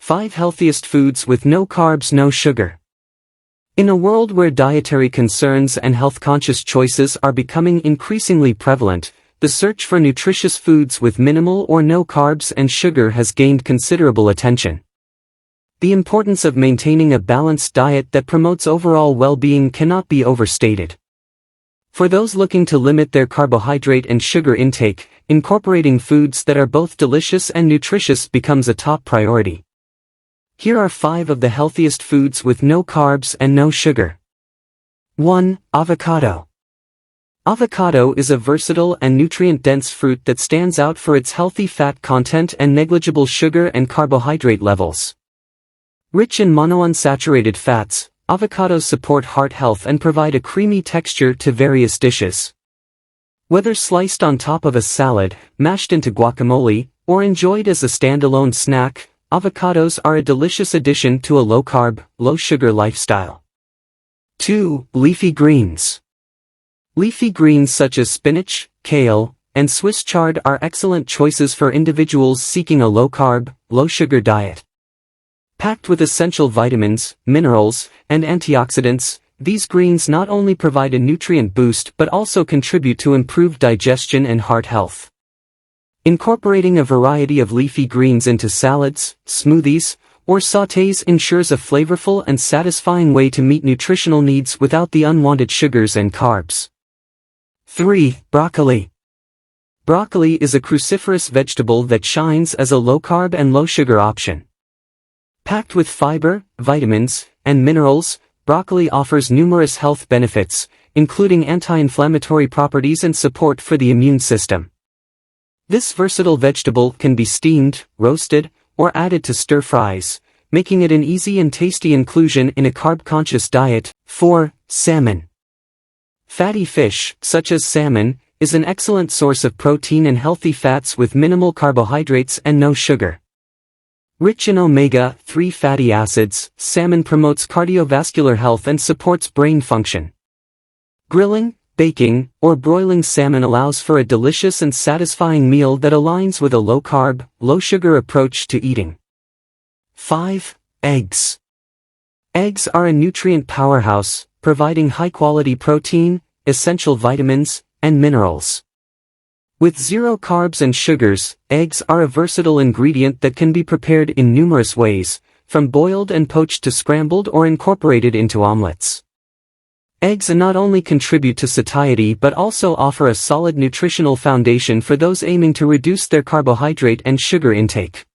5 Healthiest Foods with No Carbs, No Sugar. In a world where dietary concerns and health-conscious choices are becoming increasingly prevalent, the search for nutritious foods with minimal or no carbs and sugar has gained considerable attention. The importance of maintaining a balanced diet that promotes overall well-being cannot be overstated. For those looking to limit their carbohydrate and sugar intake, incorporating foods that are both delicious and nutritious becomes a top priority. Here are 5 of the healthiest foods with no carbs and no sugar. 1. Avocado. Avocado is a versatile and nutrient-dense fruit that stands out for its healthy fat content and negligible sugar and carbohydrate levels. Rich in monounsaturated fats, avocados support heart health and provide a creamy texture to various dishes. Whether sliced on top of a salad, mashed into guacamole, or enjoyed as a standalone snack, avocados are a delicious addition to a low-carb, low-sugar lifestyle. 2. Leafy greens. Leafy greens such as spinach, kale, and Swiss chard are excellent choices for individuals seeking a low-carb, low-sugar diet. Packed with essential vitamins, minerals, and antioxidants, these greens not only provide a nutrient boost but also contribute to improved digestion and heart health. Incorporating a variety of leafy greens into salads, smoothies, or sautés ensures a flavorful and satisfying way to meet nutritional needs without the unwanted sugars and carbs. 3. Broccoli. Broccoli is a cruciferous vegetable that shines as a low-carb and low-sugar option. Packed with fiber, vitamins, and minerals, broccoli offers numerous health benefits, including anti-inflammatory properties and support for the immune system. This versatile vegetable can be steamed, roasted, or added to stir-fries, making it an easy and tasty inclusion in a carb-conscious diet. 4. Salmon. Fatty fish, such as salmon, is an excellent source of protein and healthy fats with minimal carbohydrates and no sugar. Rich in omega-3 fatty acids, salmon promotes cardiovascular health and supports brain function. Grilling, baking, or broiling salmon allows for a delicious and satisfying meal that aligns with a low-carb, low-sugar approach to eating. 5. Eggs. Eggs are a nutrient powerhouse, providing high-quality protein, essential vitamins, and minerals. With zero carbs and sugars, eggs are a versatile ingredient that can be prepared in numerous ways, from boiled and poached to scrambled or incorporated into omelets. Eggs not only contribute to satiety but also offer a solid nutritional foundation for those aiming to reduce their carbohydrate and sugar intake.